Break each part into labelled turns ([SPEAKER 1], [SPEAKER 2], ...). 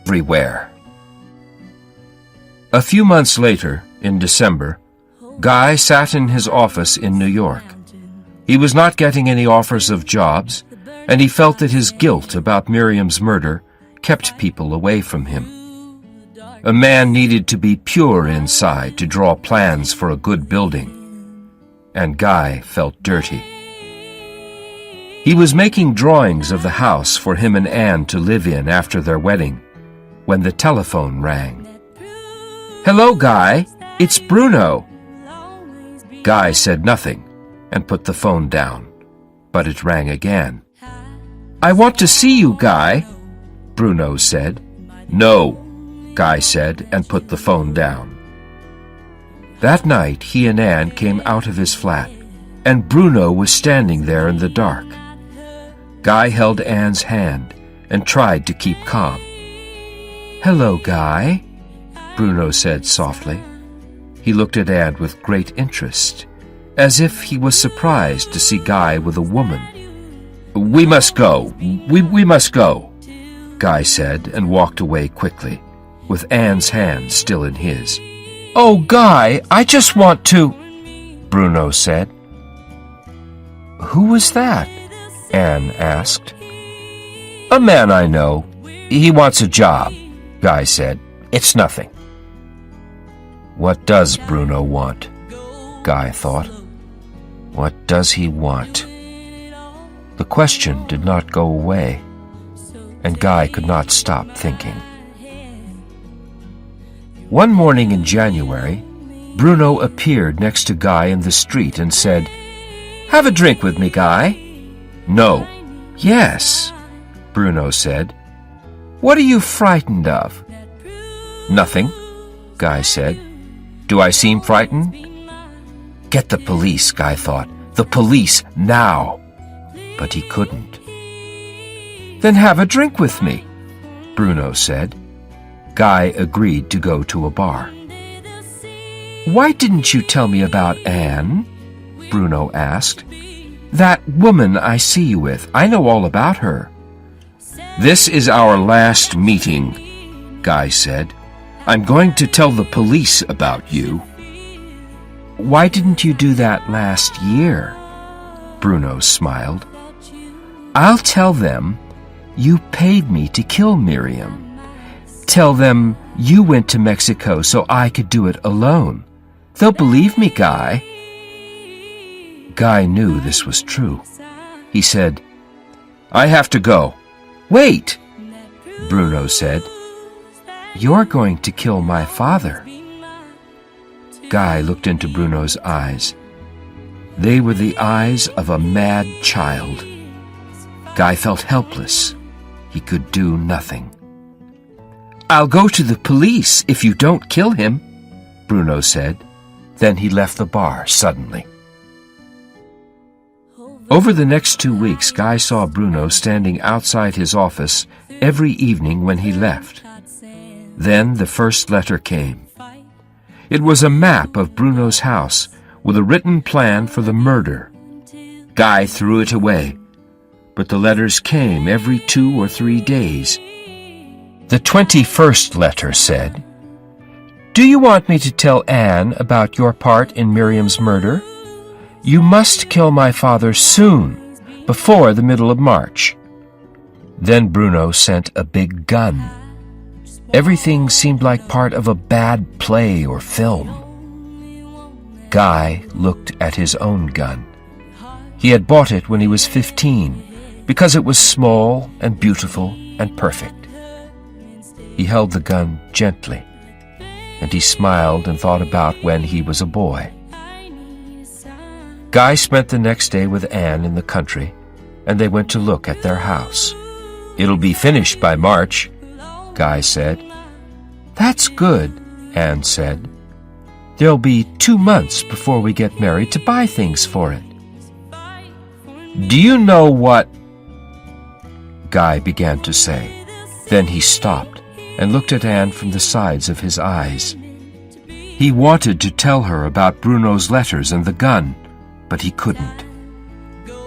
[SPEAKER 1] everywhere. A few months later, in December, Guy sat in his office in New York. He was not getting any offers of jobs, and he felt that his guilt about Miriam's murder kept people away from him. A man needed to be pure inside to draw plans for a good building, and Guy felt dirty. He was making drawings of the house for him and Anne to live in after their wedding, when the telephone rang. "Hello, Guy. It's Bruno." Guy said nothing and put the phone down, but it rang again. "I want to see you, Guy," Bruno said. "No," Guy said and put the phone down. That night he and Anne came out of his flat, and Bruno was standing there in the dark. Guy held Anne's hand and tried to keep calm. "Hello, Guy," Bruno said softly. He looked at Anne with great interest, as if he was surprised to see Guy with a woman. "We must go. We must go," Guy said and walked away quickly, with Anne's hand still in his. "Oh, Guy, I just want to," Bruno said. "Who was that?" Anne asked. "A man I know. He wants a job," Guy said. "It's nothing." What does Bruno want? Guy thought. What does he want? The question did not go away, and Guy could not stop thinking. One morning in January, Bruno appeared next to Guy in the street and said, "Have a drink with me, Guy." "No." "Yes," Bruno said. "What are you frightened of?" "Nothing," Guy said. "Do I seem frightened?" Get the police, Guy thought. The police, now. But he couldn't. "Then have a drink with me," Bruno said. Guy agreed to go to a bar. "Why didn't you tell me about Anne?" Bruno asked. "That woman I see you with, I know all about her." "This is our last meeting," Guy said. "I'm going to tell the police about you." "Why didn't you do that last year?" Bruno smiled. "I'll tell them you paid me to kill Miriam. Tell them you went to Mexico so I could do it alone. They'll believe me, Guy." Guy knew this was true. He said, "I have to go." "Wait," Bruno said. "You're going to kill my father." Guy looked into Bruno's eyes. They were the eyes of a mad child. Guy felt helpless. He could do nothing. "I'll go to the police if you don't kill him," Bruno said. Then he left the bar suddenly. Over the next 2 weeks, Guy saw Bruno standing outside his office every evening when he left. Then the first letter came. It was a map of Bruno's house with a written plan for the murder. Guy threw it away, but the letters came every 2 or 3 days. The 21st letter said, "Do you want me to tell Anne about your part in Miriam's murder? You must kill my father soon, before the middle of March." Then Bruno sent a big gun. Everything seemed like part of a bad play or film. Guy looked at his own gun. He had bought it when he was 15, because it was small and beautiful and perfect. He held the gun gently, and he smiled and thought about when he was a boy. Guy spent the next day with Anne in the country, and they went to look at their house. "It'll be finished by March," Guy said. "That's good," Anne said. "There'll be 2 months before we get married to buy things for it." "Do you know what—" Guy began to say. Then he stopped and looked at Anne from the sides of his eyes. He wanted to tell her about Bruno's letters and the gun, but he couldn't.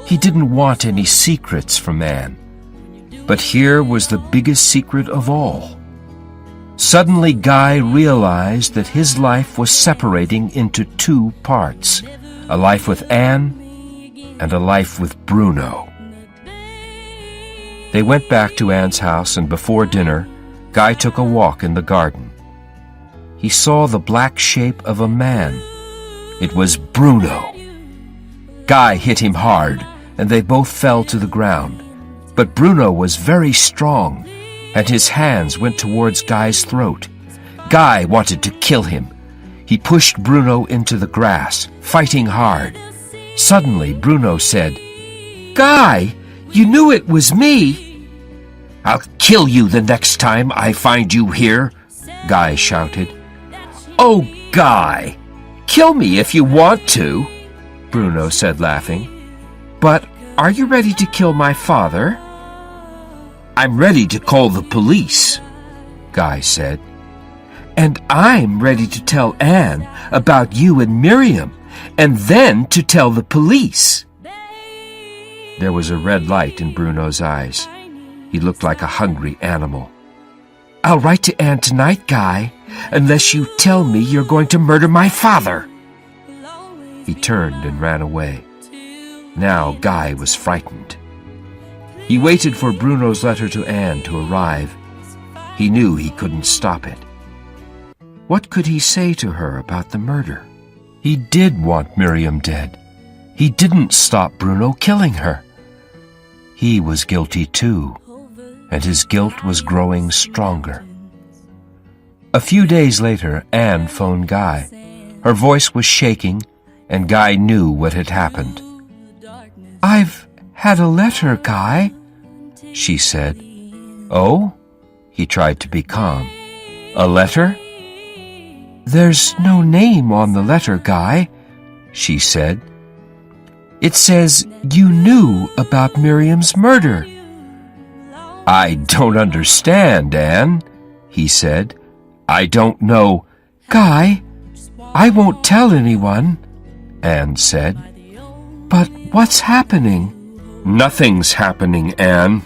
[SPEAKER 1] He didn't want any secrets from Anne. But here was the biggest secret of all. Suddenly Guy realized that his life was separating into two parts, a life with Anne and a life with Bruno. They went back to Anne's house, and before dinner, Guy took a walk in the garden. He saw the black shape of a man. It was Bruno. Guy hit him hard, and they both fell to the ground. But Bruno was very strong, and his hands went towards Guy's throat. Guy wanted to kill him. He pushed Bruno into the grass, fighting hard. Suddenly, Bruno said, "Guy, you knew it was me." "I'll kill you the next time I find you here," Guy shouted. "Oh, Guy, kill me if you want to," Bruno said, laughing. "But are you ready to kill my father?" "I'm ready to call the police," Guy said. "And I'm ready to tell Anne about you and Miriam, and then to tell the police." There was a red light in Bruno's eyes. He looked like a hungry animal. "I'll write to Anne tonight, Guy, unless you tell me you're going to murder my father." He turned and ran away. Now Guy was frightened. He waited for Bruno's letter to Anne to arrive. He knew he couldn't stop it. What could he say to her about the murder? He did want Miriam dead. He didn't stop Bruno killing her. He was guilty too, and his guilt was growing stronger. A few days later, Anne phoned Guy. Her voice was shaking, and Guy knew what had happened. "I've had a letter, Guy," she said. "Oh?" He tried to be calm. "A letter?" "There's no name on the letter, Guy," she said. "It says you knew about Miriam's murder." "I don't understand, Anne," he said. "I don't know." "Guy, I won't tell anyone," Anne said. "But what's happening?" "Nothing's happening, Anne,"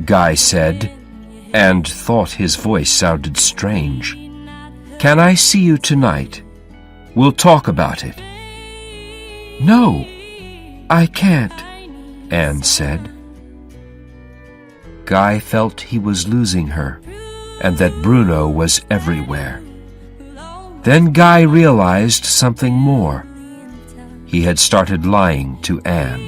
[SPEAKER 1] Guy said, and thought his voice sounded strange. "Can I see you tonight? We'll talk about it." "No, I can't," Anne said. Guy felt he was losing her, and that Bruno was everywhere. Then Guy realized something more. He had started lying to Anne.